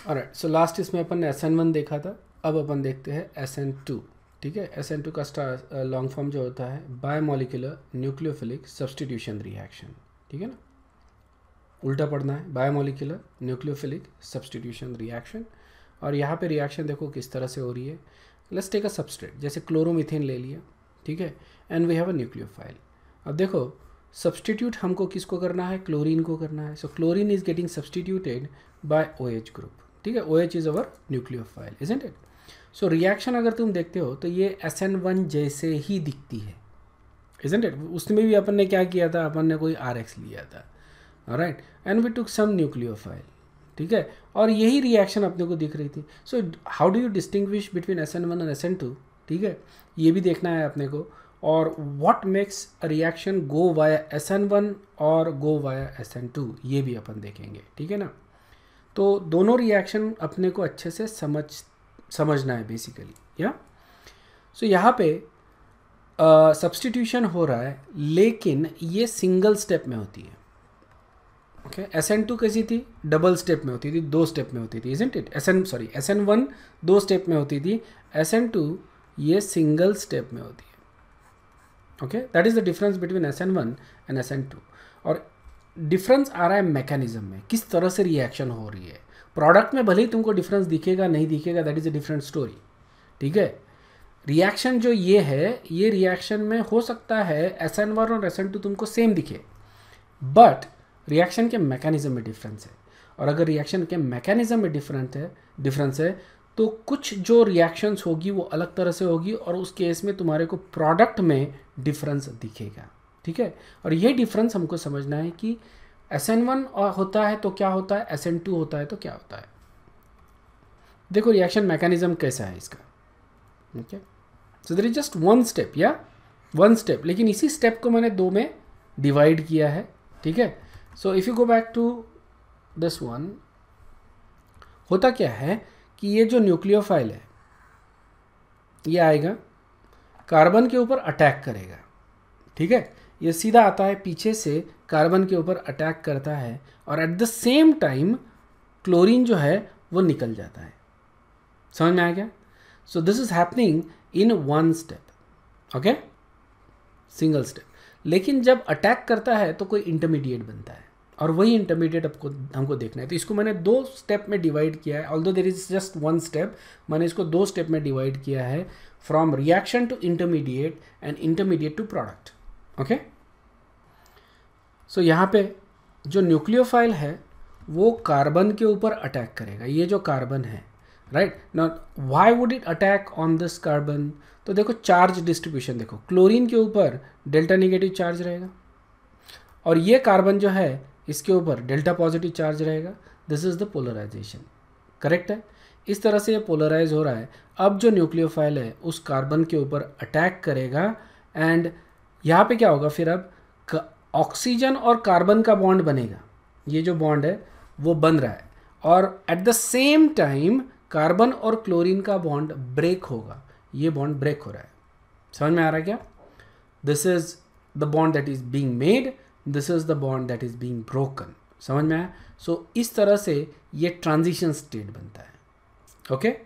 Alright, so last इसमें अपन ने SN1 देखा था, अब अपन देखते हैं SN2। ठीक है, SN2 का लॉन्ग फॉर्म जो होता है बायोमोलिकुलर न्यूक्लियोफिलिक सब्स्टिट्यूशन रिएक्शन। ठीक है ना, उल्टा पढ़ना है, बायोमोलिकुलर न्यूक्लियोफिलिक सब्स्टिट्यूशन रिएक्शन। और यहाँ पे रिएक्शन देखो किस तरह से हो रही है। लेट्स टेक अ सबस्ट्रेट, जैसे क्लोरोमीथेन ले लिया, ठीक है, and we have a nucleophile. अब देखो सब्स्टिट्यूट हमको किसको करना है, क्लोरीन को करना है। So chlorine is getting substituted by OH group. ठीक है, OH is our nucleophile, isn't it. So reaction अगर तुम देखते हो तो ये SN1 जैसे ही दिखती है, इजंट इट। उसमें भी अपन ने क्या किया था, अपन ने कोई RX लिया था, right, and we took some nucleophile. ठीक है, और यही रिएक्शन अपने को दिख रही थी। So how do you distinguish between SN1 और SN2? ठीक है, ये भी देखना है अपने को। और what makes a reaction go via SN1 और गो वाया SN2, ये भी अपन देखेंगे। ठीक है ना, तो दोनों रिएक्शन अपने को अच्छे से समझना है बेसिकली, या। सो यहाँ पे सब्स्टिट्यूशन हो रहा है, लेकिन ये सिंगल स्टेप में होती है। ओके, SN2 कैसी थी, डबल स्टेप में होती थी, 2 स्टेप में होती थी, इजंट इट। SN1 2 स्टेप में होती थी, SN2 ये सिंगल स्टेप में होती है। Okay, that is the difference between SN1 and SN2। और डिफरेंस आ रहा है मैकेनिज्म में, किस तरह से रिएक्शन हो रही है। प्रोडक्ट में भले ही तुमको डिफरेंस दिखेगा नहीं दिखेगा, that is a different story. ठीक है, रिएक्शन जो ये है, ये रिएक्शन में हो सकता है SN1 और SN2 तुमको सेम दिखे, बट रिएक्शन के मैकेनिज्म में डिफरेंस है। और अगर रिएक्शन के मैकेनिज्म में डिफरेंस है तो कुछ जो रिएक्शंस होगी वो अलग तरह से होगी, और उस केस में तुम्हारे को प्रोडक्ट में डिफरेंस दिखेगा। ठीक है, और ये डिफरेंस हमको समझना है कि SN1 होता है तो क्या होता है, SN2 होता है तो क्या होता है। देखो रिएक्शन मैकेनिज्म कैसा है इसका। Okay, so there is just one step, या वन स्टेप, लेकिन इसी स्टेप को मैंने 2 में डिवाइड किया है। ठीक है, so if you go back to this one, होता क्या है कि ये जो न्यूक्लियोफाइल है ये आएगा, कार्बन के ऊपर अटैक करेगा। ठीक है, ये सीधा आता है पीछे से, कार्बन के ऊपर अटैक करता है, और eight the same time chlorine जो है वो निकल जाता है। समझ में आ गया? So this is happening in one step. Okay, single step. लेकिन जब अटैक करता है तो कोई इंटरमीडिएट बनता है, और वही इंटरमीडिएट हमको देखना है। तो इसको मैंने 2 स्टेप में डिवाइड किया है, although there is just one step, मैंने इसको 2 स्टेप में डिवाइड किया है, from reaction to intermediate and intermediate to product. Okay, so यहाँ पे जो न्यूक्लियोफाइल है वो कार्बन के ऊपर अटैक करेगा, ये जो कार्बन है, right. Not why would it attack on this carbon? तो देखो चार्ज डिस्ट्रीब्यूशन देखो, क्लोरीन के ऊपर डेल्टा नेगेटिव चार्ज रहेगा, और ये कार्बन जो है इसके ऊपर डेल्टा पॉजिटिव चार्ज रहेगा। This is the polarization, correct है। इस तरह से ये पोलराइज हो रहा है। अब जो न्यूक्लियोफाइल है उस कार्बन के ऊपर अटैक करेगा, एंड यहाँ पे क्या होगा फिर, अब ऑक्सीजन और कार्बन का बॉन्ड बनेगा, ये जो बॉन्ड है वो बन रहा है, और eight the same time carbon और क्लोरीन का बॉन्ड ब्रेक होगा, ये बॉन्ड ब्रेक हो रहा है। समझ में आ रहा है क्या? This is the bond that is being made, this is the bond that is being broken. समझ में आया? सो इस तरह से ये ट्रांजिशन स्टेट बनता है। Okay,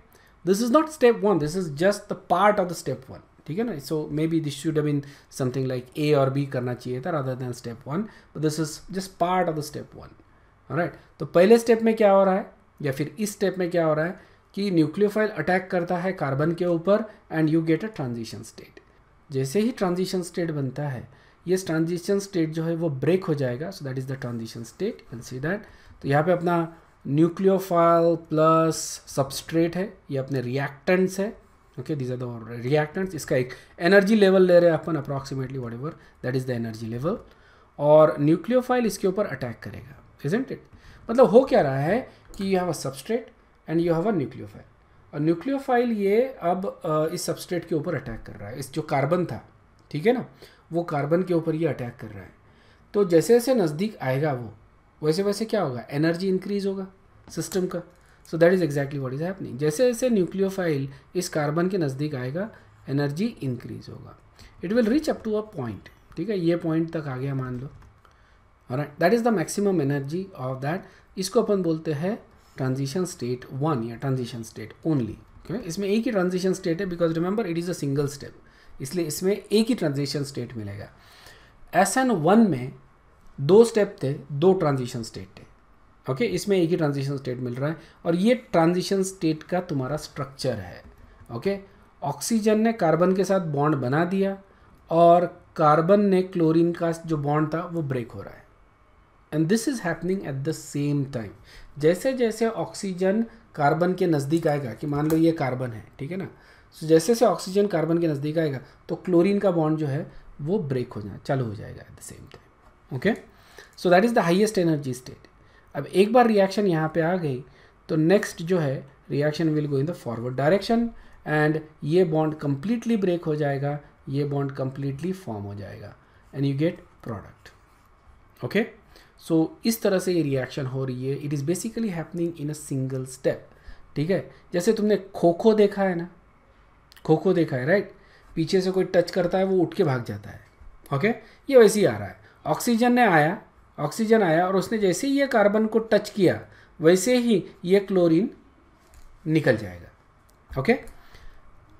this is not step 1, this is just the part of the step 1। ठीक है ना, so may be this should have been something like A और B करना चाहिए था rather than step 1, but this is just part of the step 1। Right, तो पहले step में क्या हो रहा है, या फिर इस स्टेप में क्या हो रहा है कि न्यूक्लियोफाइल अटैक करता है कार्बन के ऊपर, and you get a transition state. जैसे ही ट्रांजिशन स्टेट बनता है, ये ट्रांजिशन स्टेट जो है वो ब्रेक हो जाएगा, सो that is the transition state, you can see that. तो यहाँ पे अपना न्यूक्लियोफाइल प्लस सबस्ट्रेट है, ये अपने रिएक्टेंट्स है। Okay, these are the reactants. इसका एक एनर्जी लेवल ले रहे हैं अपन, approximately whatever that is the energy level, और न्यूक्लियोफाइल इसके ऊपर अटैक करेगा, इजंट इट। मतलब हो क्या रहा है कि you have a substrate and you have a nucleophile, और न्यूक्लियोफाइल ये अब इस सबस्ट्रेट के ऊपर अटैक कर रहा है, इस जो कार्बन था, ठीक है ना, वो कार्बन के ऊपर ये अटैक कर रहा है। तो जैसे जैसे नज़दीक आएगा वो, वैसे वैसे क्या होगा, एनर्जी इंक्रीज होगा सिस्टम का। So that is exactly what is happening. जैसे जैसे न्यूक्लियोफाइल इस कार्बन के नज़दीक आएगा, एनर्जी इंक्रीज होगा, it will reach up to a point. ठीक है, ये पॉइंट तक आ गया मान लो, alright, that is the maximum energy of that. इसको अपन बोलते हैं ट्रांजिशन स्टेट 1 या ट्रांजिशन स्टेट ओनली। इसमें एक ही ट्रांजिशन स्टेट है because remember it is a single step, इसलिए इसमें एक ही ट्रांजिशन स्टेट मिलेगा। SN1 में 2 स्टेप थे, 2 ट्रांजिशन स्टेट थे। ओके इसमें एक ही ट्रांजिशन स्टेट मिल रहा है और ये ट्रांजिशन स्टेट का तुम्हारा स्ट्रक्चर है। ओके ऑक्सीजन ने कार्बन के साथ बॉन्ड बना दिया और कार्बन ने क्लोरीन का जो बॉन्ड था वो ब्रेक हो रहा है, and this is happening at the same time. जैसे जैसे ऑक्सीजन कार्बन के नज़दीक आएगा, कि मान लो ये कार्बन है, ठीक है ना, तो जैसे जैसे ऑक्सीजन कार्बन के नज़दीक आएगा तो क्लोरीन का बॉन्ड जो है वो ब्रेक हो जाना चालू हो जाएगा eight the same time. Okay so that is the highest energy state. अब एक बार रिएक्शन यहाँ पे आ गई तो नेक्स्ट जो है reaction will go in the forward direction and ये बॉन्ड कंप्लीटली ब्रेक हो जाएगा, ये बॉन्ड कंप्लीटली फॉर्म हो जाएगा and you gate product. Okay सो इस तरह से ये रिएक्शन हो रही है। It is basically happening in a single step. ठीक है, जैसे तुमने खो खो देखा है ना, खो खो देखा है राइट, पीछे से कोई टच करता है वो उठ के भाग जाता है। ओके ये वैसे ही आ रहा है। ऑक्सीजन आया और उसने जैसे ही ये कार्बन को टच किया वैसे ही ये क्लोरीन निकल जाएगा। ओके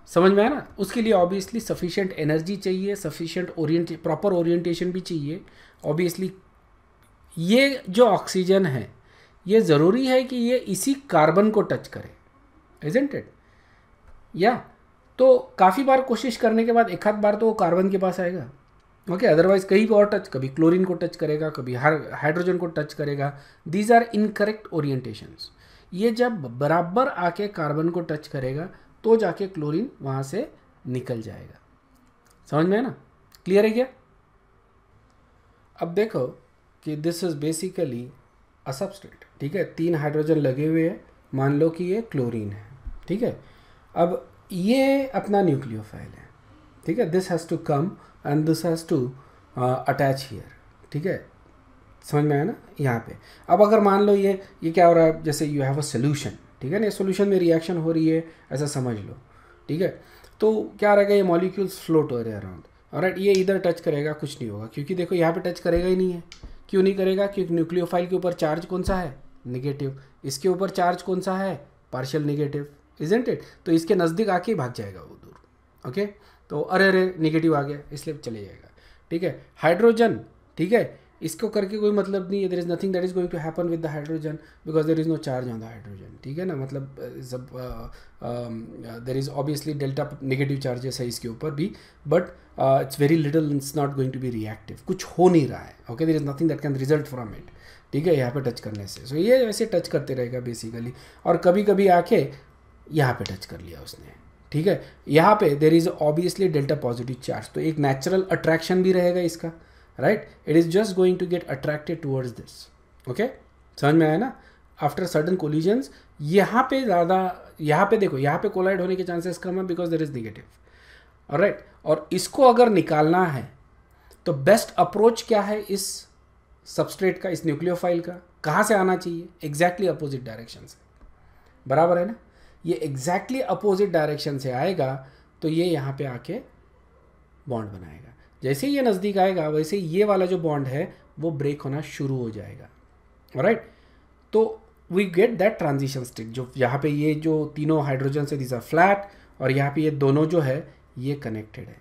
समझ में आया ना। उसके लिए ऑब्वियसली सफिशिएंट एनर्जी चाहिए, सफिशिएंट प्रॉपर ओरिएंटेशन भी चाहिए। ऑब्वियसली ये जो ऑक्सीजन है ये ज़रूरी है कि ये इसी कार्बन को टच करे, इजंट इट? या तो काफ़ी बार कोशिश करने के बाद एक आध बार तो वो कार्बन के पास आएगा। ओके अदरवाइज कहीं और टच, कभी क्लोरीन को टच करेगा, कभी हाइड्रोजन को टच करेगा। These are incorrect orientations. ये जब बराबर आके कार्बन को टच करेगा तो जाके क्लोरीन वहाँ से निकल जाएगा। समझ में है ना, क्लियर है क्या? अब देखो कि this is basically a substrate. ठीक है, 3 हाइड्रोजन लगे हुए हैं, मान लो कि ये क्लोरीन है। ठीक है, अब ये अपना न्यूक्लियोफाइल है। ठीक है, this has to come and this has to attach here. ठीक है, समझ में आया ना यहाँ पे। अब अगर मान लो ये क्या हो रहा है, जैसे यू हैव अ सोल्यूशन, ठीक है ना, सोल्यूशन में रिएक्शन हो रही है ऐसा समझ लो। ठीक है, तो क्या रहेगा, ये मॉलिक्यूल्स फ्लोट हो रहे हैं अराउंड। ऑलराइट, ये इधर टच करेगा कुछ नहीं होगा, क्योंकि देखो यहाँ पे टच करेगा ही नहीं है। क्यों नहीं करेगा? क्योंकि न्यूक्लियोफाइल के ऊपर चार्ज कौन सा है? नेगेटिव। इसके ऊपर चार्ज कौन सा है? Partial negative, isn't it? तो इसके नज़दीक आके भाग जाएगा वो दूर। ओके, तो अरे नेगेटिव आ गया इसलिए चले जाएगा। ठीक है, हाइड्रोजन, ठीक है, इसको करके कोई मतलब नहीं है। There is nothing that is going to happen with the hydrogen because there is no charge on the hydrogen. ठीक है ना, मतलब there is obviously delta negative charges है इसके ऊपर भी, but it's very little, it's not going to be reactive, कुछ हो नहीं रहा है। Okay, there is nothing that can result from it. ठीक है, यहाँ पे टच करने से, सो ये वैसे टच करते रहेगा बेसिकली, और कभी कभी आके यहाँ पे टच कर लिया उसने। ठीक है, यहाँ पे there is obviously delta positive charge, तो एक नेचुरल अट्रैक्शन भी रहेगा इसका, right? It is just going to get attracted towards this. Okay, समझ में आया ना? आफ्टर सर्टन कोलिजन्स यहाँ पे ज़्यादा, यहाँ पे देखो, यहाँ पे कोलाइड होने के चांसेस कम है because there is negative. Alright, और इसको अगर निकालना है तो बेस्ट अप्रोच क्या है इस सबस्ट्रेट का, इस न्यूक्लियोफाइल का? कहाँ से आना चाहिए? एग्जैक्टली अपोजिट डायरेक्शन से, बराबर है ना? ये एग्जैक्टली अपोजिट डायरेक्शन से आएगा तो ये यहाँ पे आके बॉन्ड बनाएगा। जैसे ही ये नज़दीक आएगा वैसे ये वाला जो बॉन्ड है वो ब्रेक होना शुरू हो जाएगा। ऑलराइट, तो we get that transition state, जो यहाँ पे ये जो तीनों हाइड्रोजन से दिस आर फ्लैट और यहाँ पे ये दोनों जो है ये कनेक्टेड है।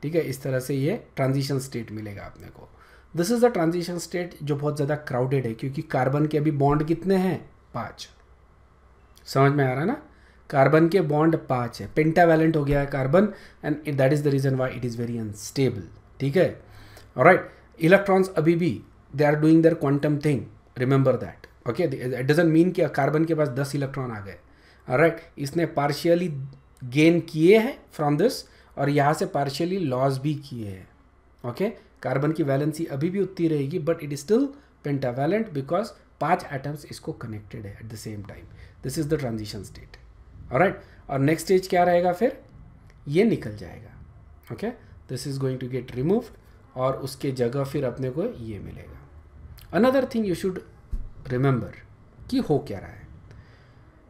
ठीक है, इस तरह से ये ट्रांजिशन स्टेट मिलेगा अपने को। This is the transition state जो बहुत ज़्यादा क्राउडेड है, क्योंकि कार्बन के अभी बॉन्ड कितने हैं? 5। समझ में आ रहा है ना? कार्बन के बॉन्ड 5 है, पेंटावैलेंट हो गया है carbon, and that is the reason why it is very unstable. ठीक है, ऑलराइट, इलेक्ट्रॉन्स अभी भी they are doing their quantum thing, remember that. Okay, it doesn't mean कि कार्बन के पास 10 इलेक्ट्रॉन आ गए। ऑलराइट, इसने पार्शियली गेन किए हैं फ्रॉम दिस और यहाँ से पार्शियली लॉस भी किए हैं। ओके, कार्बन की वैलेंसी अभी भी उतनी रहेगी but it is still pentavalent because 5 atoms इसको कनेक्टेड है at the same time. This is the transition state. Alright, और नेक्स्ट स्टेज क्या रहेगा? फिर ये निकल जाएगा। Okay, this is going to get removed और उसके जगह फिर अपने को ये मिलेगा। Another thing you should remember कि हो क्या रहा है।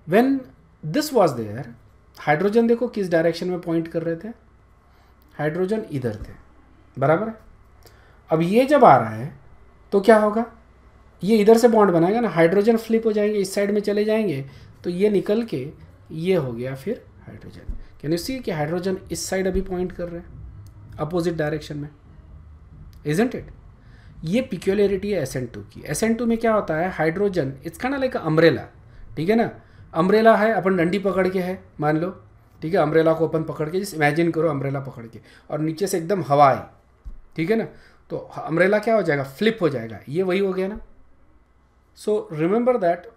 When this was there, hydrogen देखो किस डायरेक्शन में पॉइंट कर रहे थे, हाइड्रोजन इधर थे, बराबर है। अब ये जब आ रहा है तो क्या होगा? ये इधर से बॉन्ड बनाएगा ना, हाइड्रोजन फ्लिप हो जाएंगे, इस साइड में चले जाएंगे, तो ये निकल के ये हो गया फिर हाइड्रोजन। कैन यू सी कि हाइड्रोजन इस साइड अभी पॉइंट कर रहे हैं अपोजिट डायरेक्शन में, इजंट इट? ये पिक्यूलियरिटी है SN2 की। SN2 में क्या होता है, hydrogen it's kind of like umbrella, ठीक है ना। अम्ब्रेला है, अपन डंडी पकड़ के है मान लो, ठीक है। अम्ब्रेला को अपन पकड़ के, जैसे इमेजिन करो अम्ब्रेला पकड़ के, और नीचे से एकदम हवा आई, ठीक है ना, तो अम्ब्रेला क्या हो जाएगा, फ्लिप हो जाएगा, ये वही हो गया ना। So remember that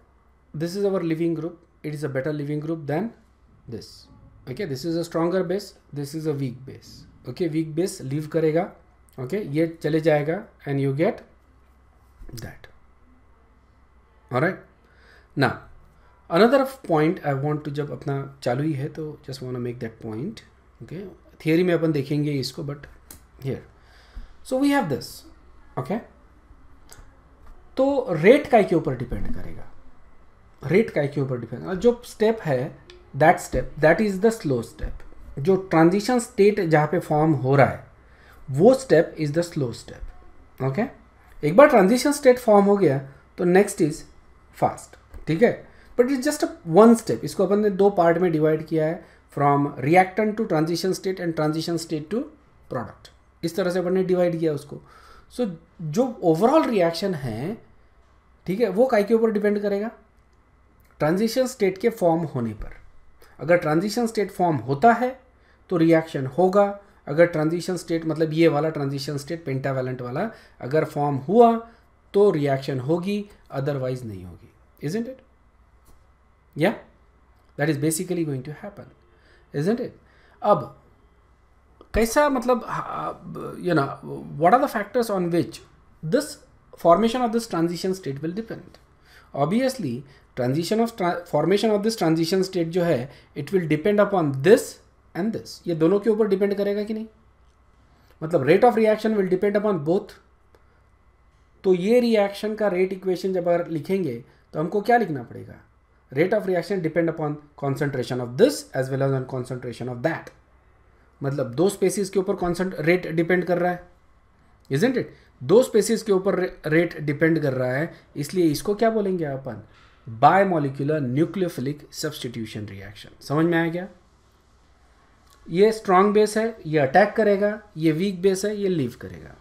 this is our leaving group, it is a better leaving group than this, okay. This is a stronger base, this is a weak base, okay. Weak base leave करेगा, okay, ये चले जाएगा and you get that, alright. Now another point I want to, जब अपना चालू ही है तो just want to make that point, okay. Theory में अपन देखेंगे इसको, but here so we have this, okay. तो रेट काय के ऊपर डिपेंड करेगा, रेट काय के ऊपर डिपेंड, जो स्टेप है that step that is the slow step. जो ट्रांजिशन स्टेट जहाँ पे फॉर्म हो रहा है वो step is the slow step, okay. एक बार ट्रांजिशन स्टेट फॉर्म हो गया तो नेक्स्ट इज फास्ट, ठीक है। But it's just one step. इसको अपन ने दो पार्ट में डिवाइड किया है, from reactant to transition state and transition state to product, इस तरह से अपन ने डिवाइड किया उसको। सो जो ओवरऑल रिएक्शन है, ठीक है, वो काय के ऊपर डिपेंड करेगा, ट्रांजिशन स्टेट के फॉर्म होने पर। अगर ट्रांजिशन स्टेट फॉर्म होता है तो रिएक्शन होगा, अगर ट्रांजिशन स्टेट मतलब ये वाला ट्रांजिशन स्टेट पेंटावैलेंट वाला अगर फॉर्म हुआ तो रिएक्शन होगी, अदरवाइज नहीं होगी, इजंट इट? या that is basically going to happen, isn't it? अब कैसा, मतलब you know what are the factors on which this formation of this transition state will depend. Obviously formation of this transition state जो है it will depend upon this and this. ये दोनों के ऊपर depend करेगा कि नहीं, मतलब rate of reaction will depend upon both. तो ये रिएक्शन का रेट इक्वेशन जब अगर लिखेंगे तो हमको क्या लिखना पड़ेगा, rate of reaction depend upon concentration of this as well as on concentration of that. मतलब दो स्पेसिस के ऊपर रेट डिपेंड कर रहा है, इजंट इट? दो स्पेसिस के ऊपर रेट डिपेंड कर रहा है, इसलिए इसको क्या बोलेंगे अपन, बायमोलिकुलर न्यूक्लियोफिलिक सब्स्टिट्यूशन रिएक्शन। समझ में आया क्या? ये स्ट्रॉन्ग बेस है, ये अटैक करेगा, ये वीक बेस है, ये लीव करेगा।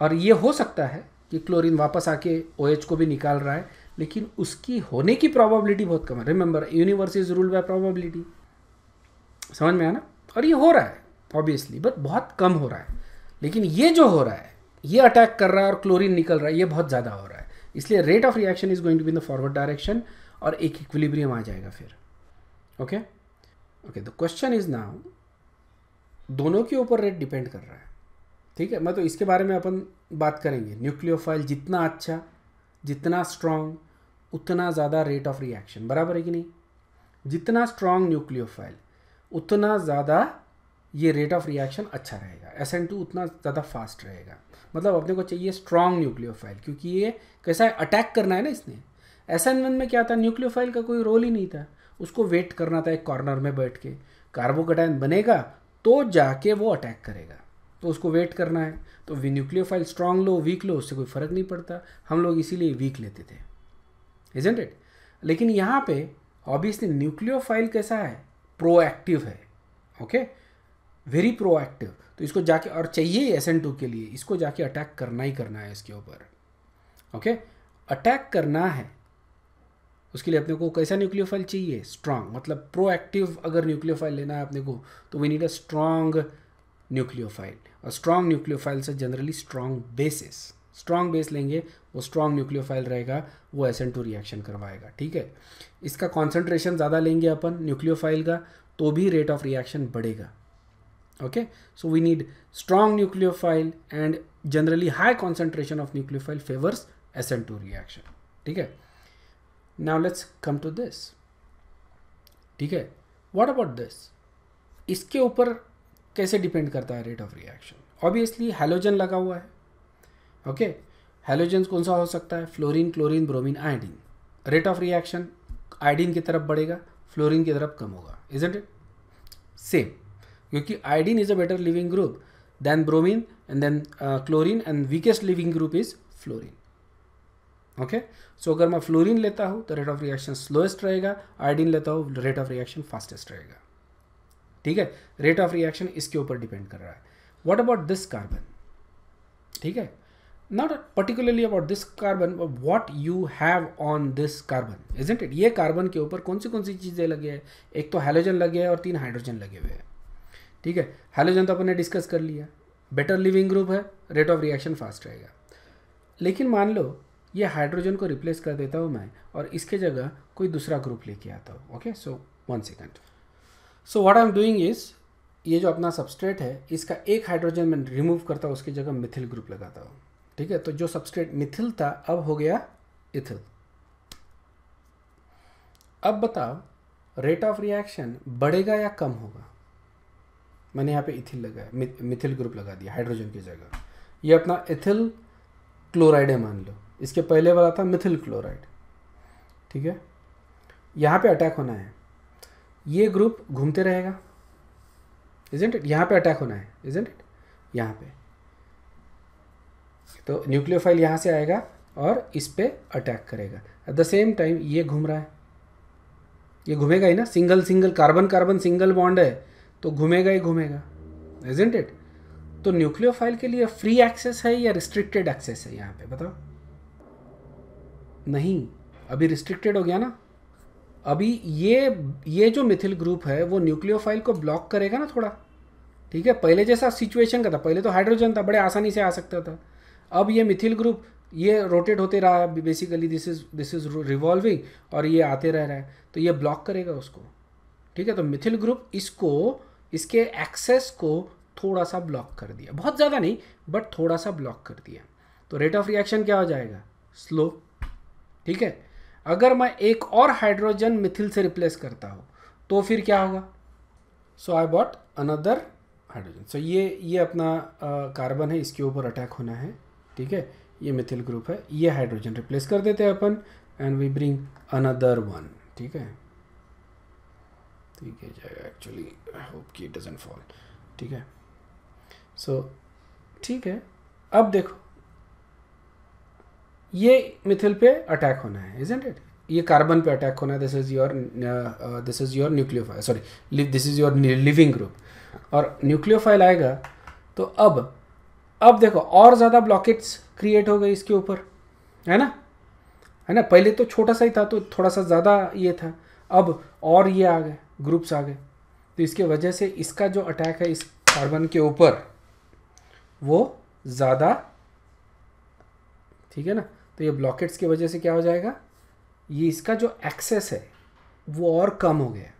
और ये हो सकता है कि क्लोरीन वापस आके OH को भी निकाल रहा है, लेकिन उसकी होने की प्रोबेबिलिटी बहुत कम है। Remember, universe is ruled by probability. समझ में आया ना? और ये हो रहा है ऑब्वियसली, बट बहुत कम हो रहा है। लेकिन ये जो हो रहा है, ये अटैक कर रहा है और क्लोरीन निकल रहा है, ये बहुत ज़्यादा हो रहा है। इसलिए rate of reaction is going to be in the forward direction और एक इक्विलिब्रियम आ जाएगा फिर, okay. Okay, the question is now, दोनों के ऊपर रेट डिपेंड कर रहा है, ठीक है। मैं तो इसके बारे में अपन बात करेंगे। न्यूक्लियोफाइल जितना अच्छा, जितना स्ट्रॉन्ग, उतना ज़्यादा रेट ऑफ रिएक्शन, बराबर है कि नहीं? जितना स्ट्रॉन्ग न्यूक्लियोफाइल उतना ज़्यादा ये रेट ऑफ रिएक्शन अच्छा रहेगा। SN2 उतना ज़्यादा फास्ट रहेगा। मतलब अपने को चाहिए स्ट्रॉन्ग न्यूक्लियोफाइल, क्योंकि ये कैसा है, अटैक करना है ना इसने। SN1 में क्या था, न्यूक्लियोफाइल का कोई रोल ही नहीं था, उसको वेट करना था एक कॉर्नर में बैठ के, कार्बोकैटायन बनेगा तो जाके वो अटैक करेगा, तो उसको वेट करना है। तो न्यूक्लियोफाइल स्ट्रॉन्ग लो वीक लो उससे कोई फ़र्क नहीं पड़ता, हम लोग इसीलिए वीक लेते थे, इजंट इट? लेकिन यहाँ पे ऑब्वियसली न्यूक्लियोफाइल कैसा है, प्रोएक्टिव है, ओके, वेरी प्रोएक्टिव। तो इसको जाके, और चाहिए SN2 के लिए, इसको जाके अटैक करना ही करना है इसके ऊपर, ओके। अटैक करना है उसके लिए अपने को कैसा न्यूक्लियोफाइल चाहिए, स्ट्रॉन्ग, मतलब प्रोएक्टिव। अगर न्यूक्लियोफाइल लेना है अपने को तो we need a strong nucleophile, और स्ट्रॉन्ग न्यूक्लियोफाइल से generally strong bases, strong base लेंगे, वो स्ट्रॉन्ग न्यूक्लियोफाइल रहेगा, वो SN2 रिएक्शन करवाएगा, ठीक है। इसका कॉन्सेंट्रेशन ज़्यादा लेंगे अपन न्यूक्लियोफाइल का तो भी रेट ऑफ रिएक्शन बढ़ेगा, okay. So we need strong nucleophile, and generally high concentration of nucleophile favors SN2 reaction, ठीक है। Now let's come to this, ठीक है। What about this? इसके ऊपर कैसे डिपेंड करता है rate of reaction? Obviously halogen लगा हुआ है, ओके। हैलोजन कौन सा हो सकता है, fluorine, chlorine, bromine, iodine. Rate of reaction iodine की तरफ बढ़ेगा, फ्लोरीन की तरफ कम होगा, इजंट इट? सेम, क्योंकि iodine is a better leaving group than bromine and then chlorine, and weakest leaving group is fluorine, okay. So अगर मैं फ्लोरीन लेता हूँ तो रेट ऑफ रिएक्शन स्लोएस्ट रहेगा, आयोडीन लेता हूँ रेट ऑफ रिएक्शन फास्टेस्ट रहेगा। ठीक है, रेट ऑफ रिएक्शन इसके ऊपर डिपेंड कर रहा है। What about this carbon? ठीक है, not particularly about this carbon, what you have on this carbon, isn't it? ये कार्बन के ऊपर कौन सी चीज़ें लगी है? एक तो हैलोजन लगे है और 3 हाइड्रोजन लगे हुए हैं। ठीक है, हैलोजन तो अपन ने डिस्कस कर लिया, बेटर लिविंग ग्रुप है, रेट ऑफ रिएक्शन फास्ट रहेगा। लेकिन मान लो ये हाइड्रोजन को रिप्लेस कर देता हूँ मैं और इसके जगह कोई दूसरा ग्रुप लेके आता हूँ। Okay, so 1 second. So what I am doing is, ये जो अपना सबस्ट्रेट है इसका एक हाइड्रोजन मैं रिमूव करता हूँ, उसकी जगह मिथिल ग्रुप लगाता हूँ। ठीक है, तो जो सबस्ट्रेट मिथिल था अब हो गया इथिल। अब बताओ रेट ऑफ रिएक्शन बढ़ेगा या कम होगा? मैंने यहाँ पे इथिल लगाया, मिथिल ग्रुप लगा दिया हाइड्रोजन की जगह। ये अपना इथिल क्लोराइड है मान लो, इसके पहले वाला था मिथिल क्लोराइड। ठीक है, यहाँ पे अटैक होना है, ये ग्रुप घूमते रहेगा, इजंट इट? यहाँ पे अटैक होना है, इजंट इट? यहाँ पे तो न्यूक्लियोफाइल यहाँ से आएगा और इस पे अटैक करेगा। एट द सेम टाइम ये घूम रहा है, ये घूमेगा ही ना, single carbon carbon single bond है तो घूमेगा ही घूमेगा, इजंट इट? तो न्यूक्लियोफाइल के लिए फ्री एक्सेस है या रिस्ट्रिक्टेड एक्सेस है यहाँ पे बताओ? नहीं, अभी रिस्ट्रिक्टेड हो गया ना। अभी ये जो मिथिल ग्रुप है वो न्यूक्लियोफाइल को ब्लॉक करेगा ना थोड़ा। ठीक है, पहले जैसा सिचुएशन का था, पहले तो हाइड्रोजन था, बड़े आसानी से आ सकता था। अब ये मिथिल ग्रुप ये रोटेट होते रहा है, बेसिकली दिस इज रिवॉल्विंग और ये आते रह रहा है, तो ये ब्लॉक करेगा उसको। ठीक है, तो मिथिल ग्रुप इसको, इसके एक्सेस को थोड़ा सा ब्लॉक कर दिया, बहुत ज़्यादा नहीं बट थोड़ा सा ब्लॉक कर दिया, तो रेट ऑफ रिएक्शन क्या हो जाएगा? स्लो। ठीक है, अगर मैं एक और हाइड्रोजन मिथिल से रिप्लेस करता हूँ तो फिर क्या होगा? सो आई बॉट अनदर हाइड्रोजन। सो ये अपना कार्बन है, इसके ऊपर अटैक होना है। ठीक है, ये मिथिल ग्रुप है, ये हाइड्रोजन रिप्लेस कर देते हैं अपन and we bring another one. ठीक है, ठीक है जाएगा एक्चुअली, आई होप कि इट डजंट फॉल। ठीक है, सो ठीक है, अब देखो ये मिथिल पे अटैक होना है, इजंट इट? ये कार्बन पे अटैक होना है, this is your nucleophile, sorry this is your leaving group और न्यूक्लियोफाइल आएगा तो अब देखो और ज़्यादा ब्लॉकेट्स क्रिएट हो गए इसके ऊपर, है ना? पहले तो छोटा सा ही था तो थोड़ा सा ज़्यादा ये था, अब और ये आ गए, ग्रुप्स आ गए, तो इसके वजह से इसका जो अटैक है इस कार्बन के ऊपर वो ज़्यादा, ठीक है ना? तो ये ब्लॉकेट्स की वजह से क्या हो जाएगा, ये इसका जो एक्सेस है वो और कम हो गया।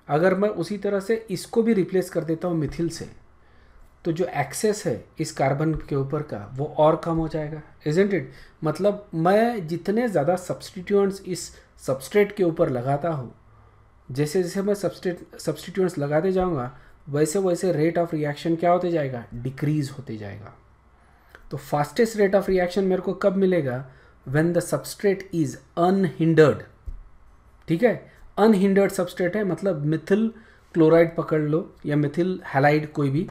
अगर मैं उसी तरह से इसको भी रिप्लेस कर देता हूँ मिथिल से तो जो एक्सेस है इस कार्बन के ऊपर का वो और कम हो जाएगा, इजंट इट? मतलब मैं जितने ज़्यादा सब्सटीट्यूएंट्स इस सबस्ट्रेट के ऊपर लगाता हूँ, जैसे जैसे मैं सब्सटीट्यूएंट्स लगाते जाऊँगा वैसे वैसे रेट ऑफ रिएक्शन क्या होते जाएगा? डिक्रीज होते जाएगा। तो फास्टेस्ट रेट ऑफ रिएक्शन मेरे को कब मिलेगा? When the substrate is unhindered. ठीक है, अनहिंडर्ड सबस्ट्रेट है मतलब मिथिल क्लोराइड पकड़ लो या मिथिल हैलाइड कोई भी,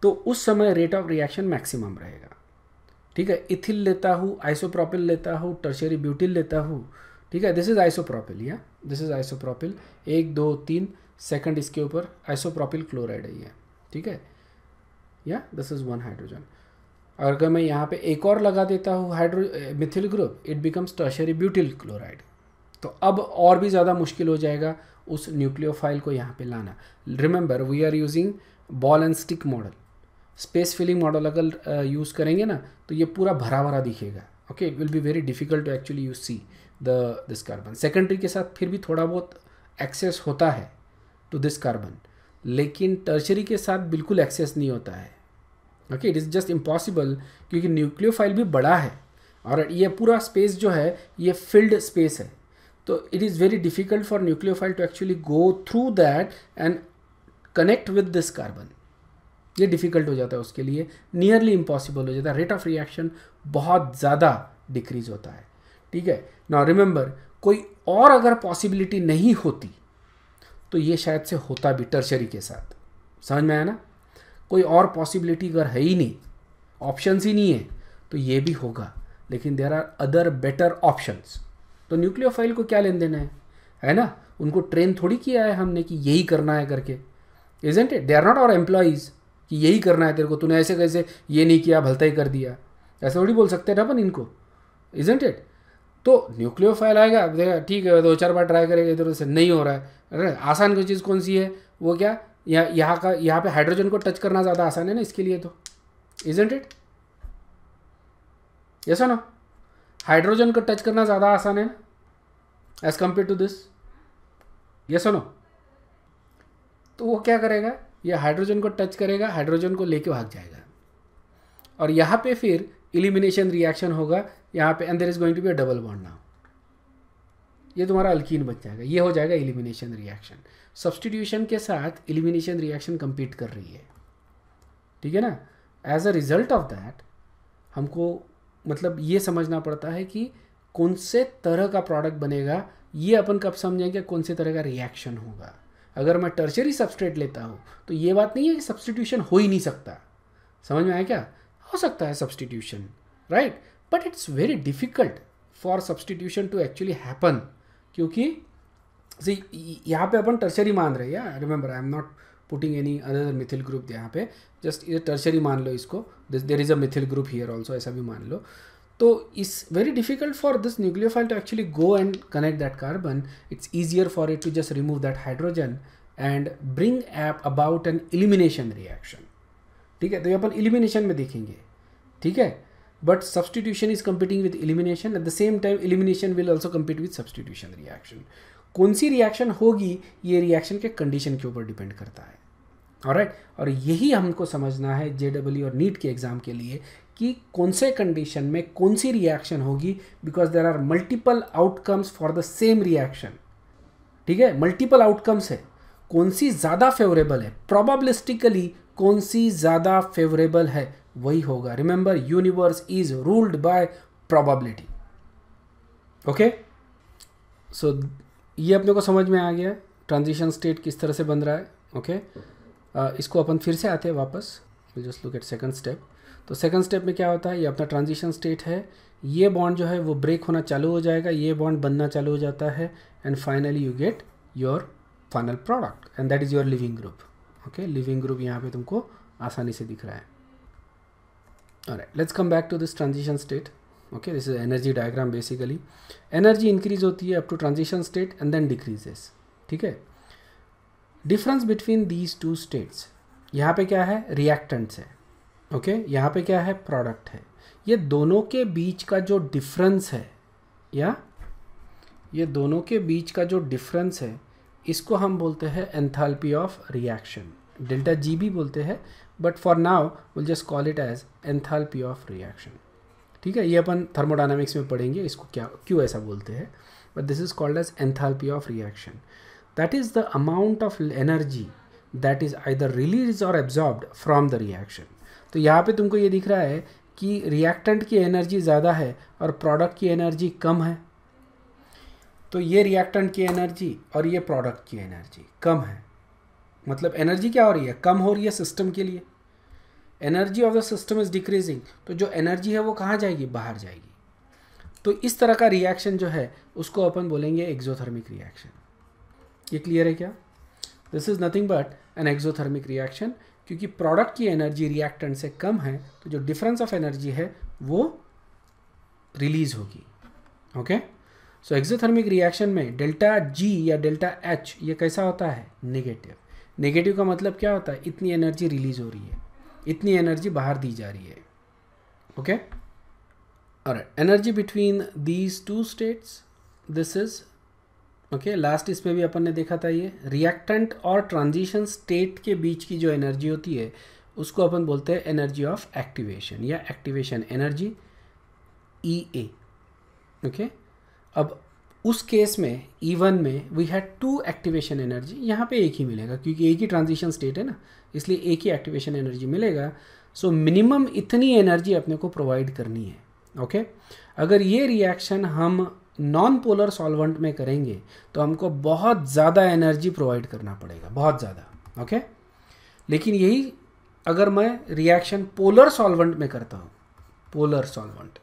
तो उस समय रेट ऑफ रिएक्शन मैक्सिमम रहेगा। ठीक है, इथिल लेता हूँ, आइसोप्रोपिल लेता हूँ, टर्शियरी ब्यूटिल लेता हूँ। ठीक है, दिस इज आइसोप्रोपिल, या दिस इज आइसोप्रोपिल, 1 2 3 सेकंड इसके ऊपर आइसोप्रोपिल क्लोराइड है ये। ठीक है, या दिस इज 1 हाइड्रोजन। और अगर मैं यहाँ पे एक और लगा देता हूँ methyl group, it becomes tertiary butyl chloride. तो अब और भी ज़्यादा मुश्किल हो जाएगा उस न्यूक्लियोफाइल को यहाँ पे लाना। Remember we are using ball and stick model, space filling model अगर यूज़ करेंगे ना तो ये पूरा भरा भरा दिखेगा। Okay, it will be very difficult to actually you see this carbon. Secondary के साथ फिर भी थोड़ा बहुत एक्सेस होता है टू दिस कार्बन, लेकिन टर्शियरी के साथ बिल्कुल एक्सेस नहीं होता है। Okay, it is just impossible क्योंकि न्यूक्लियोफाइल भी बड़ा है और ये पूरा स्पेस जो है ये फिल्ड स्पेस है, तो it is very difficult for nucleophile to actually go through that and connect with this carbon. ये डिफ़िकल्ट हो जाता है उसके लिए, नियरली इम्पॉसिबल हो जाता है, रेट ऑफ रिएक्शन बहुत ज़्यादा डिक्रीज होता है। ठीक है, नाउ रिमेंबर कोई और अगर पॉसिबिलिटी नहीं होती तो ये शायद से होता भी टर्शियरी के साथ, समझ में आया ना? कोई और पॉसिबिलिटी अगर है ही नहीं, ऑप्शंस ही नहीं है, तो ये भी होगा, लेकिन there are other better options. तो न्यूक्लियोफाइल को क्या लेन देना है ना? उनको ट्रेन थोड़ी किया है हमने कि यही करना है करके, isn't it? They are not our employees कि यही करना है तेरे को, तूने ऐसे कैसे ये नहीं किया, भलता ही कर दिया, ऐसे थोड़ी बोल सकते हैं ना अपन इनको, इजंट इट? तो न्यूक्लियोफाइल आएगा, देखा ठीक है 2-4 बार ट्राई करेगा, इधर से नहीं हो रहा है। अरे आसान कोई चीज़ कौन सी है? वो क्या, यहाँ पे हाइड्रोजन को टच करना ज़्यादा आसान है ना इसके लिए, तो isn't it? Yes or no? Hydrogen को टच करना ज़्यादा आसान है ना as compare to this, yes or no? तो वो क्या करेगा, ये हाइड्रोजन को टच करेगा, हाइड्रोजन को लेके भाग जाएगा, और यहाँ पे फिर एलिमिनेशन रिएक्शन होगा यहाँ पे, and there is going to be a double bond now. ये तुम्हारा अल्कीन बच जाएगा, ये हो जाएगा एलिमिनेशन रिएक्शन। सब्स्टिट्यूशन के साथ एलिमिनेशन रिएक्शन कंपीट कर रही है, ठीक है ना? As a result of that हमको मतलब ये समझना पड़ता है कि कौन से तरह का प्रोडक्ट बनेगा, ये अपन कब समझेंगे कौन से तरह का रिएक्शन होगा। अगर मैं टर्शियरी सबस्ट्रेट लेता हूँ तो ये बात नहीं है कि सब्स्टिट्यूशन हो ही नहीं सकता, समझ में आया क्या? हो सकता है substitution, right, but it's very difficult for substitution to actually happen, क्योंकि यहाँ पे अपन टर्शियरी मान रहे हैं, remember I am not putting any other methyl group यहाँ पे, जस्ट ये टर्शियरी मान लो इसको, there is a methyl group here also, ऐसा भी मान लो। तो it's very difficult for this nucleophile to actually go and connect that carbon, it's easier for it to just remove that hydrogen and bring about an elimination reaction, ठीक है? तो ये अपन elimination में देखेंगे, ठीक है? But substitution is competing with elimination, eight the same time elimination will also compete with substitution reaction. कौन सी रिएक्शन होगी ये रिएक्शन के कंडीशन के ऊपर डिपेंड करता है, ऑलराइट? और यही हमको समझना है जेडब्ल्यू और नीट के एग्जाम के लिए कि कौन से कंडीशन में कौन सी रिएक्शन होगी, because there are multiple outcomes for the same reaction, ठीक है? मल्टीपल आउटकम्स है, कौन सी ज़्यादा फेवरेबल है, प्रोबेबिलिस्टिकली कौन सी ज़्यादा फेवरेबल है वही होगा। Remember, universe is ruled by probability, okay? So ये अपने को समझ में आ गया ट्रांजिशन स्टेट किस तरह से बन रहा है, ओके? इसको अपन फिर से आते हैं वापस, will just look at second step. तो सेकंड स्टेप में क्या होता है, ये अपना ट्रांजिशन स्टेट है, ये बॉन्ड जो है वो ब्रेक होना चालू हो जाएगा, ये बॉन्ड बनना चालू हो जाता है, and finally you get your final product, and that is your leaving group, okay? Leaving group यहाँ पे तुमको आसानी से दिख रहा है। Alright, let's come back to this transition state, okay? This is energy diagram. Basically energy increase होती है up to transition state and then decreases, ठीक है? Difference between these two states, यहाँ पे क्या है, रिएक्टेंट्स है, ओके? यहाँ पे क्या है, प्रोडक्ट है। ये दोनों के बीच का जो डिफरेंस है, या ये दोनों के बीच का जो डिफरेंस है, इसको हम बोलते हैं enthalpy of reaction, delta G भी बोलते हैं, but for now will just call it as enthalpy of reaction, ठीक है? ये अपन थर्मोडायनामिक्स में पढ़ेंगे इसको क्या क्यों ऐसा बोलते हैं, but this is called as enthalpy of reaction. That is the amount of energy that is either release or absorbed from the reaction. तो यहाँ पे तुमको ये दिख रहा है कि रिएक्टेंट की एनर्जी ज़्यादा है और प्रोडक्ट की एनर्जी कम है, तो ये रिएक्टेंट की एनर्जी और ये प्रोडक्ट की एनर्जी कम है, मतलब एनर्जी क्या हो रही है, कम हो रही है सिस्टम के लिए, energy of the system is decreasing, तो जो एनर्जी है वो कहाँ जाएगी, बाहर जाएगी। तो इस तरह का रिएक्शन जो है उसको अपन बोलेंगे एक्सोथर्मिक रिएक्शन। ये क्लियर है क्या? This is nothing but an exothermic reaction, क्योंकि प्रोडक्ट की एनर्जी रिएक्टेंट से कम है, तो जो डिफरेंस ऑफ एनर्जी है वो रिलीज होगी, ओके? सो एक्सोथर्मिक रिएक्शन में डेल्टा जी या डेल्टा एच ये कैसा होता है, नेगेटिव। नेगेटिव का मतलब क्या होता है, इतनी एनर्जी रिलीज हो रही है, इतनी एनर्जी बाहर दी जा रही है, okay? Alright, energy between these two states, this is okay. Last इसमें भी अपन ने देखा था, ये रिएक्टेंट और ट्रांजिशन स्टेट के बीच की जो एनर्जी होती है उसको अपन बोलते हैं एनर्जी ऑफ एक्टिवेशन या एक्टिवेशन एनर्जी, EA, ओके? अब उस केस में E1 में वी हैड 2 एक्टिवेशन एनर्जी, यहाँ पे एक ही मिलेगा क्योंकि एक ही ट्रांजिशन स्टेट है ना, इसलिए एक ही एक्टिवेशन एनर्जी मिलेगा। सो मिनिमम इतनी एनर्जी अपने को प्रोवाइड करनी है, ओके? अगर ये रिएक्शन हम नॉन पोलर सॉल्वेंट में करेंगे तो हमको बहुत ज़्यादा एनर्जी प्रोवाइड करना पड़ेगा, बहुत ज़्यादा, ओके? लेकिन यही अगर मैं रिएक्शन पोलर सॉल्वेंट में करता हूँ, पोलर सॉल्वेंट,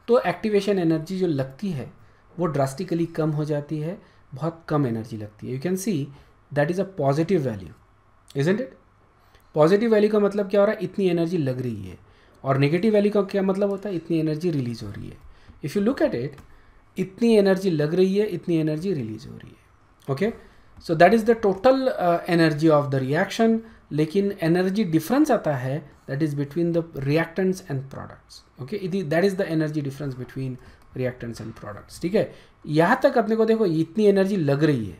तो एक्टिवेशन एनर्जी जो लगती है वो ड्रास्टिकली कम हो जाती है, बहुत कम एनर्जी लगती है. You can see that is a positive value, isn't it. Positive value का मतलब क्या हो रहा है, इतनी एनर्जी लग रही है. और नेगेटिव वैल्यू का क्या मतलब होता है, इतनी एनर्जी रिलीज हो रही है. If you look at it, इतनी एनर्जी लग रही है, इतनी एनर्जी रिलीज हो रही है. Okay, so that is the total energy of the reaction. लेकिन एनर्जी डिफरेंस आता है that is between the reactants and products. Okay, that is the energy difference between reactants and products. ठीक है, यहाँ तक अपने को देखो इतनी एनर्जी लग रही है,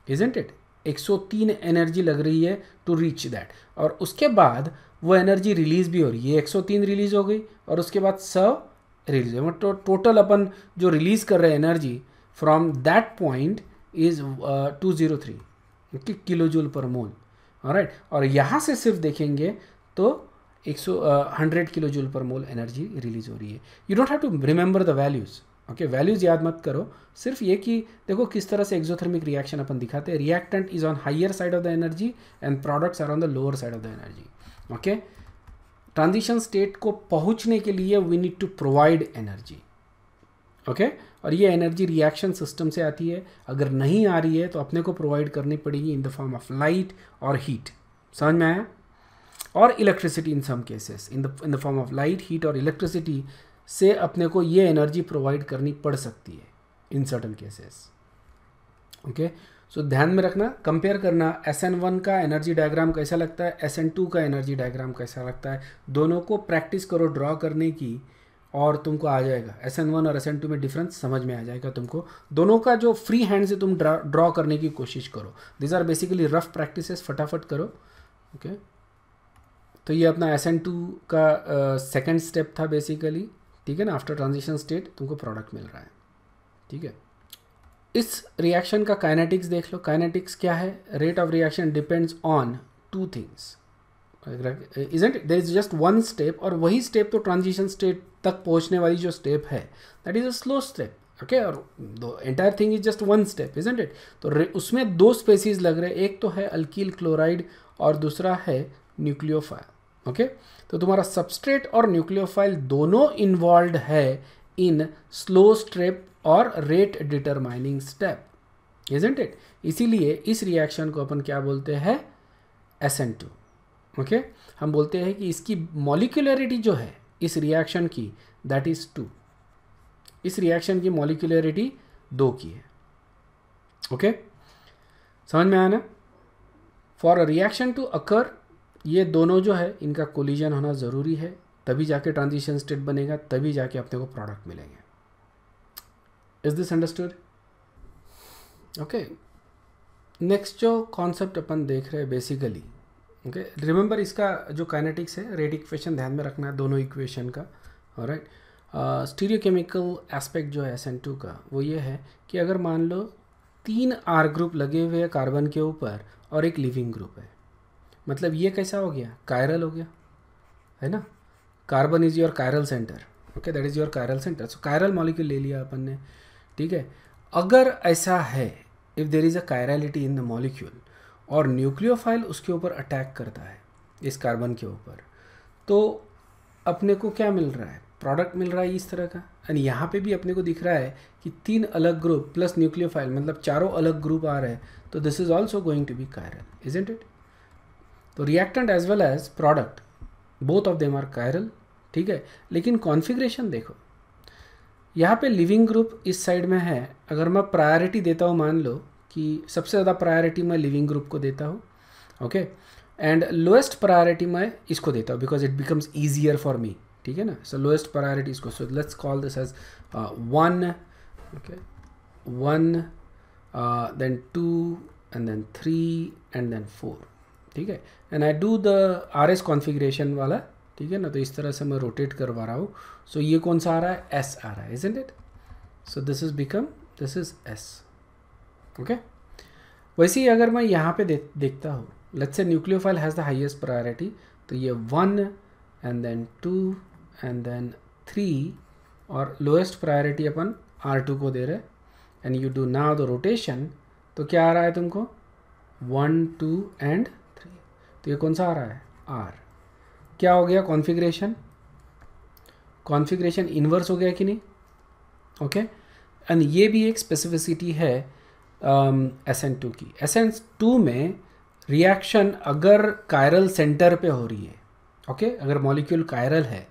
इजंट इट. 103 एनर्जी लग रही है टू रीच दैट, और उसके बाद वो एनर्जी रिलीज भी हो रही है. 103 रिलीज हो गई और उसके बाद 100 रिलीज हो गई. तो टोटल अपन जो रिलीज कर रहे हैं energy from that point is 203 kilo joule पर मोल. ऑलराइट, और यहाँ से सिर्फ देखेंगे तो 100 किलो जूल पर मोल एनर्जी रिलीज हो रही है. You don't have to remember the values. Okay, values याद मत करो, सिर्फ ये कि देखो किस तरह से एक्सोथर्मिक रिएक्शन अपन दिखाते हैं. Reactant is on higher side of the energy and products are on the lower side of the energy. Okay, transition state को पहुंचने के लिए we need to provide energy. Okay, और ये एनर्जी रिएक्शन सिस्टम से आती है. अगर नहीं आ रही है तो अपने को प्रोवाइड करनी पड़ेगी in the form of light और हीट. समझ में आया? और electricity in some cases, in the form of light, heat और इलेक्ट्रिसिटी से अपने को ये एनर्जी प्रोवाइड करनी पड़ सकती है इन सर्टन केसेस. ओके, सो ध्यान में रखना, कंपेयर करना SN1 का एनर्जी डायग्राम कैसा लगता है, SN2 का एनर्जी डायग्राम कैसा लगता है. दोनों को प्रैक्टिस करो ड्रॉ करने की और तुमको आ जाएगा. SN1 और SN2 में डिफरेंस समझ में आ जाएगा तुमको. दोनों का जो फ्री हैंड से तुम ड्रॉ करने की कोशिश करो. This are basically rough practices, फटाफट करो. ओके, तो ये अपना SN2 का सेकेंड स्टेप था बेसिकली. ठीक है ना, आफ्टर ट्रांजिशन स्टेट तुमको प्रोडक्ट मिल रहा है. ठीक है, इस रिएक्शन का काइनेटिक्स देख लो. काइनेटिक्स क्या है, rate of reaction depends on two things. Isn't it, there is just one step, और वही स्टेप तो ट्रांजिशन स्टेट तक पहुंचने वाली जो स्टेप है that is a slow step. Okay, और the entire thing is just one step, isn't it. तो उसमें दो स्पेसीज लग रहे हैं, एक तो है अल्कील क्लोराइड और दूसरा है न्यूक्लियोफाइल. ओके, तो तुम्हारा सबस्ट्रेट और न्यूक्लियोफाइल दोनों इन्वॉल्व है इन स्लो स्टेप और rate determining step, isn't it. इसीलिए इस रिएक्शन को अपन क्या बोलते हैं, SN2. ओके, हम बोलते हैं कि इसकी मॉलिक्यूलरिटी जो है इस रिएक्शन की दैट इज 2. इस रिएक्शन की मॉलिक्यूलरिटी 2 की है. ओके, समझ में आया ना. For a reaction to occur, ये दोनों जो है इनका कोलिजन होना ज़रूरी है, तभी जाके ट्रांजिशन स्टेट बनेगा, तभी जाके अपने को प्रोडक्ट मिलेंगे. Is this understood? Okay, next जो कॉन्सेप्ट अपन देख रहे हैं बेसिकली, ओके, रिमेंबर इसका जो काइनेटिक्स है, रेट इक्वेशन ध्यान में रखना है दोनों इक्वेशन का. ऑलराइट, स्टीरियोकेमिकल एस्पेक्ट जो है SN2 का वो ये है कि अगर मान लो 3 R ग्रुप लगे हुए हैं कार्बन के ऊपर और एक लिविंग ग्रुप है, मतलब ये कैसा हो गया, कायरल हो गया, है ना. Carbon is your chiral centre. Okay, that is your chiral centre. So chiral molecule ले लिया अपन ने. ठीक है, अगर ऐसा है, if there is a chirality in the molecule और न्यूक्लियोफाइल उसके ऊपर अटैक करता है इस कार्बन के ऊपर, तो अपने को क्या मिल रहा है, प्रोडक्ट मिल रहा है इस तरह का. एंड यहाँ पे भी अपने को दिख रहा है कि 3 अलग ग्रुप प्लस न्यूक्लियोफाइल, मतलब 4 अलग ग्रुप आ रहे हैं. तो this is also going to be chiral, isn't it. तो reactant as well as product, both of them are chiral. ठीक है, लेकिन कॉन्फ़िगरेशन देखो, यहाँ पे लिविंग ग्रुप इस साइड में है. अगर मैं प्रायोरिटी देता हूँ, मान लो कि सबसे ज़्यादा प्रायोरिटी मैं लिविंग ग्रुप को देता हूँ. ओके, एंड लोएस्ट प्रायोरिटी मैं इसको देता हूँ because it becomes easier for me. ठीक है ना, सो लोएस्ट प्रायोरिटी इसको. So let's call this as 1, okay, 1, then 2 and then 3 and then 4. ठीक है, and I do the RS configuration वाला. ठीक है ना, तो इस तरह से मैं रोटेट करवा रहा हूँ. सो ये कौन सा आ रहा है, S आ रहा है, isn't it. So this is S. Okay, वैसे ही अगर मैं यहाँ पे देखता हूँ, let's say nucleophile has the highest priority, तो ये 1 एंड देन 2 एंड देन 3, और लोएस्ट प्रायोरिटी अपन R2 को दे रहे. And you do now the rotation, तो क्या आ रहा है तुमको, 1, 2 एंड 3. तो ये कौन सा आ रहा है, R. क्या हो गया कॉन्फ़िगरेशन, कॉन्फ़िगरेशन इन्वर्स हो गया कि नहीं, ओके। एंड ये भी एक स्पेसिफिसिटी है SN2 की। SN2 में रिएक्शन अगर कायरल सेंटर पे हो रही है, ओके, अगर मॉलिक्यूल कायरल है,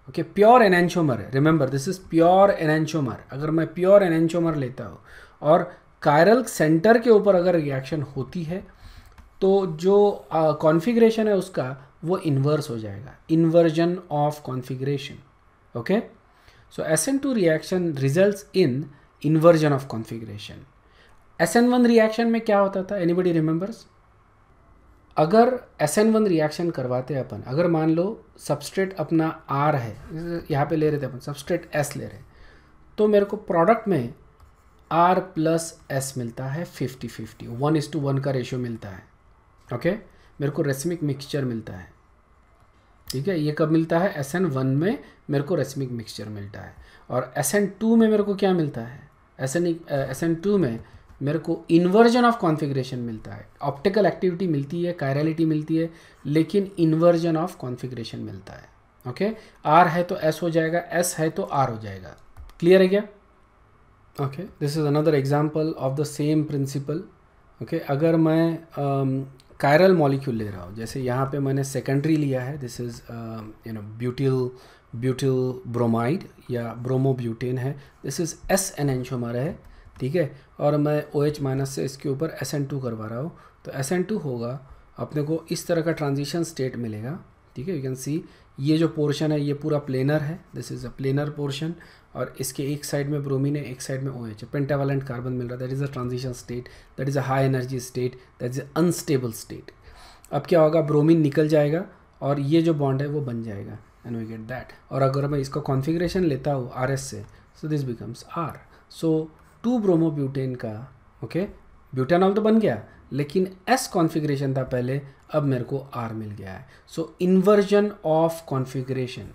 ओके, प्योर एनेंटियोमर है, रिमेंबर दिस इज प्योर एनेंटियोमर, अगर मैं प्योर एनेंटियोमर लेता हूँ और कायरल सेंटर के ऊपर अगर रिएक्शन होती है तो जो कॉन्फ़िगरेशन है उसका वो इन्वर्स हो जाएगा, inversion of configuration, okay. So SN2 reaction results in inversion of configuration. SN1 reaction में क्या होता था, एनीबडी रिमेंबर्स? अगर SN1 रिएक्शन करवाते हैं अपन, अगर मान लो सबस्ट्रेट अपना R है, यहाँ पे ले रहे थे अपन सबस्ट्रेट S ले रहे, तो मेरे को प्रोडक्ट में R प्लस S मिलता है 50-50, 1:1 का रेशियो मिलता है, ओके। मेरे को रेसिमिक मिक्सचर मिलता है, ठीक है। ये कब मिलता है? SN1 में मेरे को रेसिमिक मिक्सचर मिलता है। और SN2 में मेरे को क्या मिलता है? SN2 में मेरे को इन्वर्जन ऑफ कॉन्फ़िगरेशन मिलता है। ऑप्टिकल एक्टिविटी मिलती है, कायरलिटी मिलती है, लेकिन इन्वर्जन ऑफ कॉन्फ़िगरेशन मिलता है, ओके। R है तो S हो जाएगा, S है तो R हो जाएगा। क्लियर है क्या? Okay, this is another example of the same principle, okay. अगर मैं कायरल मॉलिक्यूल ले रहा हूँ, जैसे यहाँ पे मैंने सेकेंडरी लिया है, दिस इज़ ब्यूटिल ब्रोमाइड या ब्रोमोब्यूटेन है, दिस इज़ S एनेंटियोमर है, ठीक है। और मैं OH माइनस से इसके ऊपर SN2 करवा रहा हूँ, तो SN2 होगा, अपने को इस तरह का ट्रांजिशन स्टेट मिलेगा, ठीक है। यू कैन सी ये जो पोर्शन है ये पूरा प्लेनर है, this is a planar portion, और इसके एक साइड में ब्रोमीन है, एक साइड में OH है, पेंटावैलेंट कार्बन मिल रहा है, that is a transition state, that is a high energy state, that is unstable state. अब क्या होगा, ब्रोमीन निकल जाएगा और ये जो बॉन्ड है वो बन जाएगा, एंड वी गेट दैट। और अगर मैं इसका कॉन्फ़िगरेशन लेता हूँ RS से, so this becomes R। So 2 bromobutane का, ओके, ब्यूटेनॉल तो बन गया, लेकिन S कॉन्फ़िगरेशन था पहले, अब मेरे को R मिल गया है। So inversion of configuration,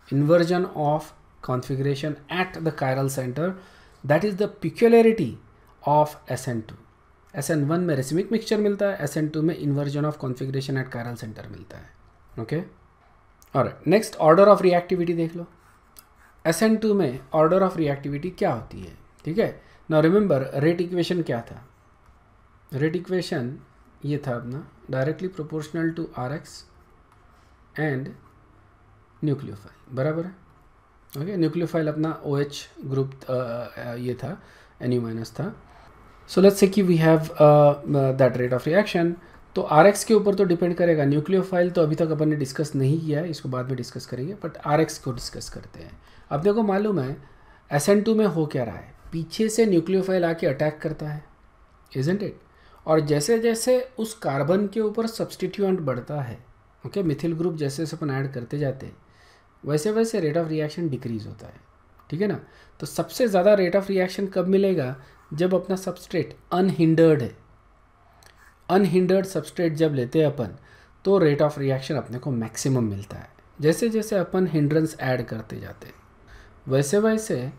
inversion of configuration at the chiral center, that is the peculiarity of SN2। SN1 में रेसिमिक मिक्सचर मिलता है, SN2 में inversion of configuration at chiral center मिलता है, ओके। और नेक्स्ट ऑर्डर ऑफ रिएक्टिविटी देख लो। SN2 में order of reactivity क्या होती है, ठीक है। नाउ रिमेंबर रेट इक्वेशन क्या था? रेट इक्वेशन ये था अपना directly proportional to RX and nucleophile, बराबर है, ओके। न्यूक्लियोफाइल अपना OH ग्रुप ये था, Nu माइनस था। सो लेट्स से कि we have that rate of reaction, तो RX के ऊपर तो डिपेंड करेगा। न्यूक्लियोफाइल तो अभी तक अपन ने डिस्कस नहीं किया है, इसको बाद में डिस्कस करेंगे, बट RX को डिस्कस करते हैं। अब देखो मालूम है SN2 में हो क्या रहा है, पीछे से न्यूक्लियोफाइल आके अटैक करता है, इजंट इट। और जैसे जैसे उस कार्बन के ऊपर सब्सटीट्यूएंट बढ़ता है, ओके, मिथिल ग्रुप जैसे जैसे अपन ऐड करते जाते हैं, वैसे वैसे रेट ऑफ रिएक्शन डिक्रीज होता है, ठीक है ना। तो सबसे ज़्यादा रेट ऑफ रिएक्शन कब मिलेगा? जब अपना सबस्ट्रेट अनहिंडर्ड है। अनहिंडर्ड सबस्ट्रेट जब लेते हैं अपन, तो रेट ऑफ रिएक्शन अपने को मैक्सिमम मिलता है। जैसे जैसे अपन हिंड्रेंस ऐड करते जाते हैं, वैसे वैसे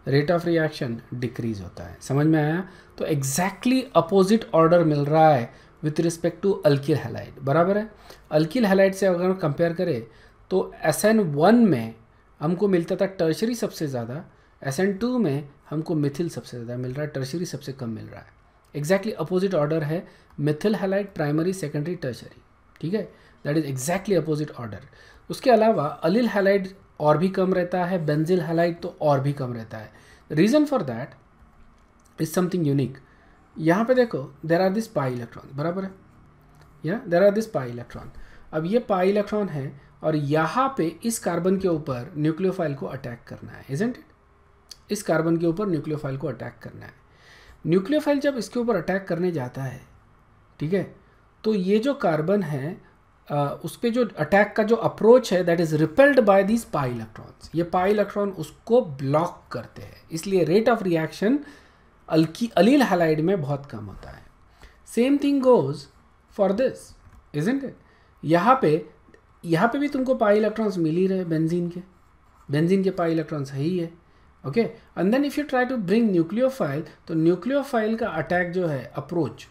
रेट ऑफ रिएक्शन डिक्रीज होता है। समझ में आया? तो एग्जैक्टली अपोजिट ऑर्डर मिल रहा है with respect to alkyl halide, बराबर है। अल्किल हैलाइड से अगर कंपेयर करें तो SN1 में हमको मिलता था टर्शरी सबसे ज़्यादा, SN2 में हमको मिथिल सबसे ज़्यादा मिल रहा है, टर्शरी सबसे कम मिल रहा है। एग्जैक्टली अपोजिट ऑर्डर है, Mithil halide primary, secondary, tertiary, ठीक है। That is exactly opposite order. उसके अलावा अलिल हैलाइड और भी कम रहता है, बेंजिल हैलाइड तो और भी कम रहता है। Reason for that is something unique. यहाँ पे देखो there are this pi electron, बराबर है, या there are this pi electron. अब ये पाई इलेक्ट्रॉन है और यहाँ पे इस कार्बन के ऊपर न्यूक्लियोफाइल को अटैक करना है, इजंट इट। इस कार्बन के ऊपर न्यूक्लियोफाइल को अटैक करना है। न्यूक्लियोफाइल जब इसके ऊपर अटैक करने जाता है, ठीक है, तो ये जो कार्बन है उस पर जो अटैक का जो अप्रोच है that is repelled by these pi electrons. ये पाई इलेक्ट्रॉन उसको ब्लॉक करते हैं, इसलिए rate of reaction Aleel halide में बहुत कम होता है। Same thing goes for this, isn't it. यहाँ पे भी तुमको पाई इलेक्ट्रॉन्स मिल ही रहे, बेंजीन के पाई इलेक्ट्रॉन्स है ही है, okay. And then if you try to bring nucleophile, तो न्यूक्लियोफाइल का अटैक जो है approach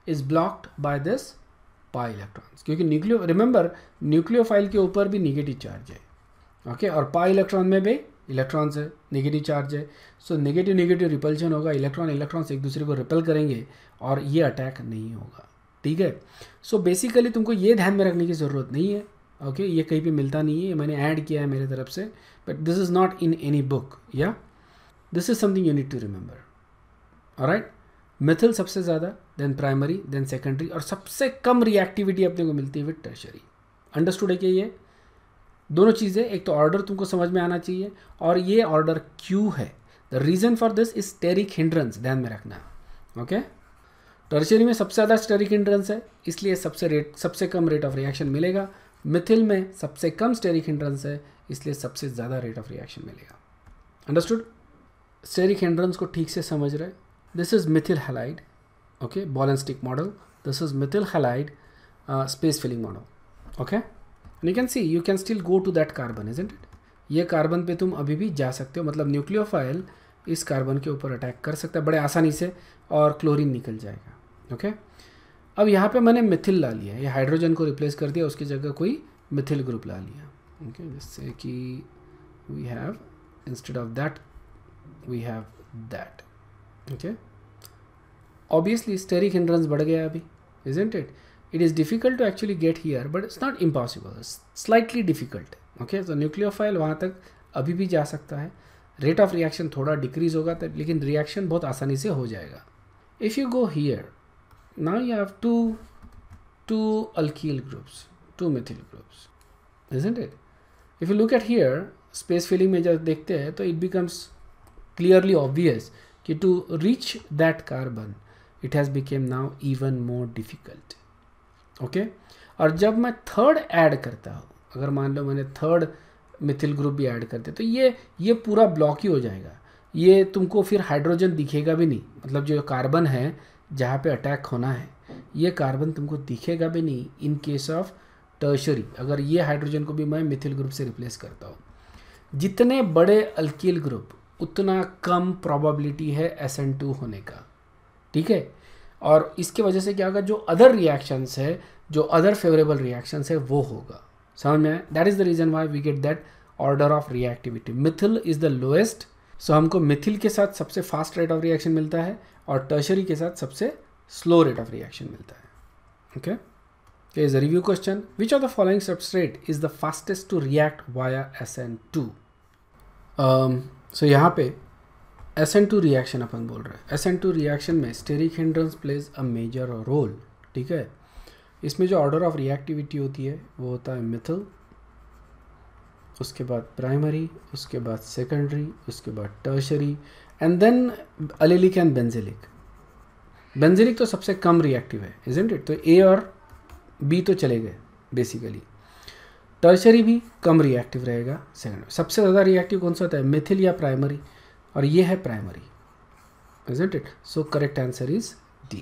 is blocked by this pi electrons, क्योंकि रिमेंबर न्यूक्लियोफाइल के ऊपर भी निगेटिव चार्ज है, ओके और पाई इलेक्ट्रॉन में भी इलेक्ट्रॉन्स है, नेगेटिव चार्ज है, सो नेगेटिव नेगेटिव रिपल्शन होगा, इलेक्ट्रॉन इलेक्ट्रॉन्स एक दूसरे को रिपेल करेंगे और ये अटैक नहीं होगा, ठीक है। सो बेसिकली तुमको ये ध्यान में रखने की ज़रूरत नहीं है, ओके ये कहीं पे मिलता नहीं है, मैंने ऐड किया है मेरे तरफ से, but this is not in any book, या this is something you need to remember, alright. Methyl सबसे ज़्यादा, देन प्राइमरी, देन सेकेंडरी, और सबसे कम रिएक्टिविटी अपने को मिलती है विद टर्शरी। अंडरस्टूड है कि ये दोनों चीज़ें, एक तो ऑर्डर तुमको समझ में आना चाहिए और ये ऑर्डर क्यों है, the reason for this is steric hindrance, ध्यान में रखना, ओके। टर्शरी में सबसे ज़्यादा स्टेरिक हिंड्रेंस है, इसलिए सबसे कम रेट ऑफ रिएक्शन मिलेगा। मिथिल में सबसे कम स्टेरिक हिंड्रेंस है, इसलिए सबसे ज़्यादा रेट ऑफ रिएक्शन मिलेगा। अंडरस्टूड। स्टेरिक हिंड्रेंस को ठीक से समझ रहे, this is methyl halide, okay, ball and stick model, this is methyl halide space filling model, okay. You can see you can still go to that carbon, isn't it. ये carbon पे तुम अभी भी जा सकते हो, मतलब न्यूक्लियोफाइल इस कार्बन के ऊपर अटैक कर सकता है बड़े आसानी से और क्लोरीन निकल जाएगा, ओके। अब यहाँ पे मैंने मिथिल ला लिया, ये हाइड्रोजन को रिप्लेस कर दिया, उसकी जगह कोई मिथिल ग्रुप ला लिया, ओके, जिससे कि we have instead of that we have that, okay. Obviously steric hindrance बढ़ गया अभी, इजंट इट। It is difficult to actually get here, but it's not impossible, slightly difficult, okay. तो न्यूक्लियोफाइल वहाँ तक अभी भी जा सकता है, रेट ऑफ रिएक्शन थोड़ा डिक्रीज होगा तो, लेकिन रिएक्शन बहुत आसानी से हो जाएगा। If you go here, now you have two alkyl groups, two methyl groups, isn't it? If you look at here, space filling में जब देखते हैं तो it becomes clearly obvious कि to reach that carbon it has become now even more difficult, okay? और जब मैं third add करता हूँ, अगर मान लो मैंने थर्ड मिथिल ग्रुप भी ऐड करते तो ये पूरा ब्लॉक ही हो जाएगा, ये तुमको फिर हाइड्रोजन दिखेगा भी नहीं, मतलब जो कार्बन है जहाँ पे अटैक होना है ये कार्बन तुमको दिखेगा भी नहीं इन केस ऑफ टर्शरी, अगर ये हाइड्रोजन को भी मैं मिथिल ग्रुप से रिप्लेस करता हूँ। जितने बड़े अल्किल ग्रुप उतना कम प्रोबेबिलिटी है SN2 होने का, ठीक है। और इसके वजह से क्या होगा, जो अदर रिएक्शंस है, जो अदर फेवरेबल रिएक्शंस है वो होगा, समझ में आया। That is the reason why we get that order of reactivity. Methyl is the lowest, so हमको मिथिल के साथ सबसे फास्ट रेट ऑफ रिएक्शन मिलता है और टर्शरी के साथ सबसे स्लो रेट ऑफ रिएक्शन मिलता है, okay. Here is a review question. Which of the following substrate is the fastest to react via SN2? So यहाँ पे SN2 रिएक्शन अपन बोल रहे हैं। SN2 रिएक्शन में steric hindrance plays a major role, ठीक है। इसमें जो ऑर्डर ऑफ रिएक्टिविटी होती है वो होता है मिथिल, उसके बाद प्राइमरी, उसके बाद सेकेंडरी, उसके बाद tertiary, and then allylic and benzylic. Benzylic तो सबसे कम रिएक्टिव है, इजंट इट। तो A और B तो चले गए बेसिकली। टर्शरी भी कम रिएक्टिव रहेगा सेकेंड। सबसे ज़्यादा रिएक्टिव कौन सा होता है, मिथिल या प्राइमरी, और ये है primary, isn't it. So correct answer is D,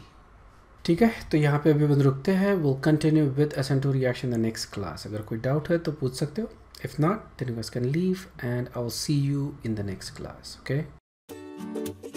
ठीक है। तो यहाँ पे अभी बंद रुकते हैं, will continue with SN2 reaction the next class. अगर कोई डाउट है तो पूछ सकते हो, if not then you guys can leave and I will see you in the next class, okay.